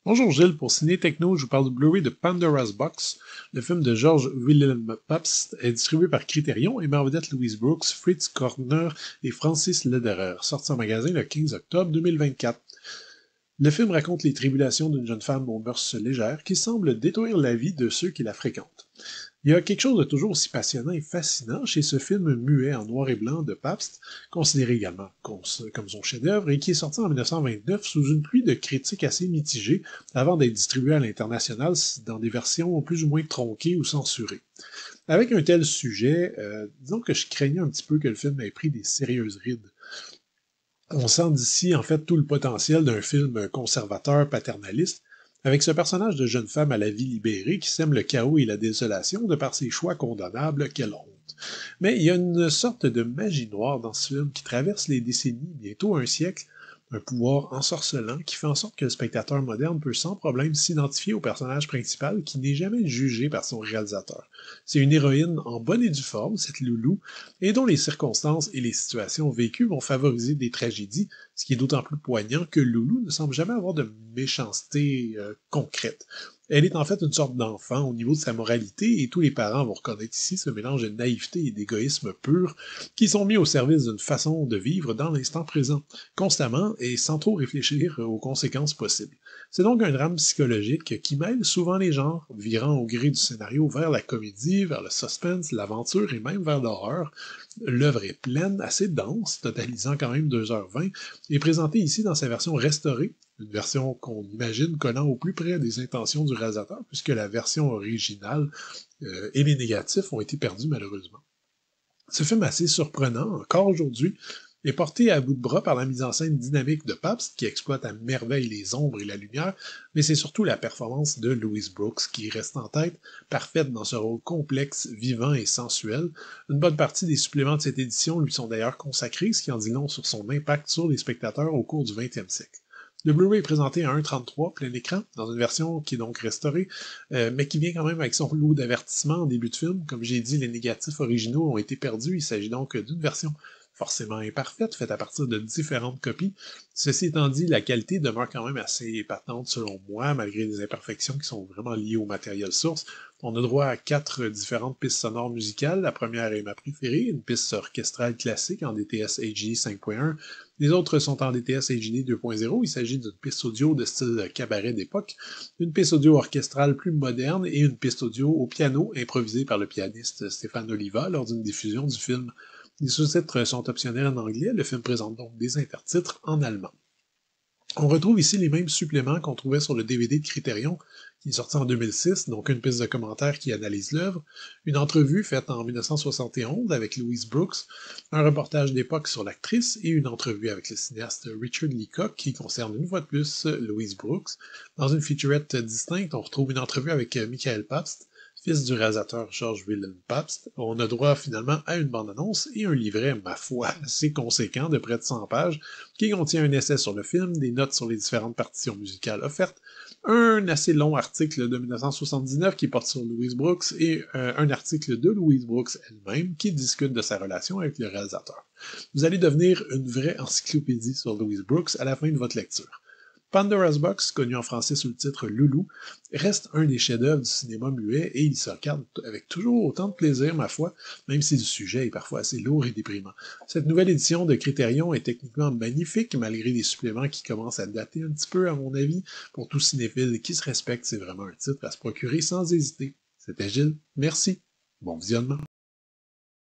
Bonjour Gilles, pour Ciné Techno, je vous parle du Blu-ray de Pandora's Box. Le film de George Wilhelm Pabst est distribué par Criterion et met en vedette Louise Brooks, Fritz Korner et Francis Lederer, sorti en magasin le 15 octobre 2024. Le film raconte les tribulations d'une jeune femme aux mœurs légères qui semble détruire la vie de ceux qui la fréquentent. Il y a quelque chose de toujours aussi passionnant et fascinant chez ce film muet en noir et blanc de Pabst, considéré également comme son chef-d'œuvre et qui est sorti en 1929 sous une pluie de critiques assez mitigées avant d'être distribué à l'international dans des versions plus ou moins tronquées ou censurées. Avec un tel sujet, disons que je craignais un petit peu que le film ait pris des sérieuses rides. On sent d'ici en fait tout le potentiel d'un film conservateur paternaliste, avec ce personnage de jeune femme à la vie libérée qui sème le chaos et la désolation de par ses choix condamnables, quelle honte. Mais il y a une sorte de magie noire dans ce film qui traverse les décennies, bientôt un siècle, un pouvoir ensorcelant qui fait en sorte que le spectateur moderne peut sans problème s'identifier au personnage principal qui n'est jamais jugé par son réalisateur. C'est une héroïne en bonne et due forme, cette Loulou, et dont les circonstances et les situations vécues vont favoriser des tragédies, ce qui est d'autant plus poignant que Loulou ne semble jamais avoir de méchanceté concrète. Elle est en fait une sorte d'enfant au niveau de sa moralité, et tous les parents vont reconnaître ici ce mélange de naïveté et d'égoïsme pur qui sont mis au service d'une façon de vivre dans l'instant présent, constamment et sans trop réfléchir aux conséquences possibles. C'est donc un drame psychologique qui mêle souvent les genres, virant au gré du scénario vers la comédie, vers le suspense, l'aventure et même vers l'horreur. L'œuvre est pleine, assez dense, totalisant quand même 2h20, et présentée ici dans sa version restaurée, une version qu'on imagine collant au plus près des intentions du réalisateur, puisque la version originale et les négatifs ont été perdus malheureusement. Ce film assez surprenant, encore aujourd'hui, est porté à bout de bras par la mise en scène dynamique de Pabst, qui exploite à merveille les ombres et la lumière, mais c'est surtout la performance de Louise Brooks qui reste en tête, parfaite dans ce rôle complexe, vivant et sensuel. Une bonne partie des suppléments de cette édition lui sont d'ailleurs consacrés, ce qui en dit long sur son impact sur les spectateurs au cours du 20e siècle. Le Blu-ray est présenté à 1,33 plein écran, dans une version qui est donc restaurée, mais qui vient quand même avec son lot d'avertissements en début de film. Comme j'ai dit, les négatifs originaux ont été perdus, il s'agit donc d'une version forcément imparfaite, faite à partir de différentes copies. Ceci étant dit, la qualité demeure quand même assez épatante selon moi, malgré des imperfections qui sont vraiment liées au matériel source. On a droit à 4 différentes pistes sonores musicales. La première est ma préférée, une piste orchestrale classique en DTS HD 5.1. Les autres sont en DTS HD 2.0. Il s'agit d'une piste audio de style cabaret d'époque, une piste audio orchestrale plus moderne et une piste audio au piano improvisée par le pianiste Stéphane Oliva lors d'une diffusion du film. Les sous-titres sont optionnels en anglais, le film présente donc des intertitres en allemand. On retrouve ici les mêmes suppléments qu'on trouvait sur le DVD de Criterion, qui est sorti en 2006, donc une piste de commentaires qui analyse l'œuvre, une entrevue faite en 1971 avec Louise Brooks, un reportage d'époque sur l'actrice et une entrevue avec le cinéaste Richard Leacock qui concerne une fois de plus Louise Brooks. Dans une featurette distincte, on retrouve une entrevue avec Michael Pabst, fils du réalisateur George Wilhelm Pabst. On a droit finalement à une bande-annonce et un livret, ma foi, assez conséquent de près de 100 pages, qui contient un essai sur le film, des notes sur les différentes partitions musicales offertes, un assez long article de 1979 qui porte sur Louise Brooks et un article de Louise Brooks elle-même qui discute de sa relation avec le réalisateur. Vous allez devenir une vraie encyclopédie sur Louise Brooks à la fin de votre lecture. Pandora's Box, connu en français sous le titre Loulou, reste un des chefs-d'œuvre du cinéma muet et il se regarde avec toujours autant de plaisir, ma foi, même si le sujet est parfois assez lourd et déprimant. Cette nouvelle édition de Criterion est techniquement magnifique, malgré les suppléments qui commencent à dater un petit peu, à mon avis. Pour tout cinéphile qui se respecte, c'est vraiment un titre à se procurer sans hésiter. C'était Gilles, merci. Bon visionnement.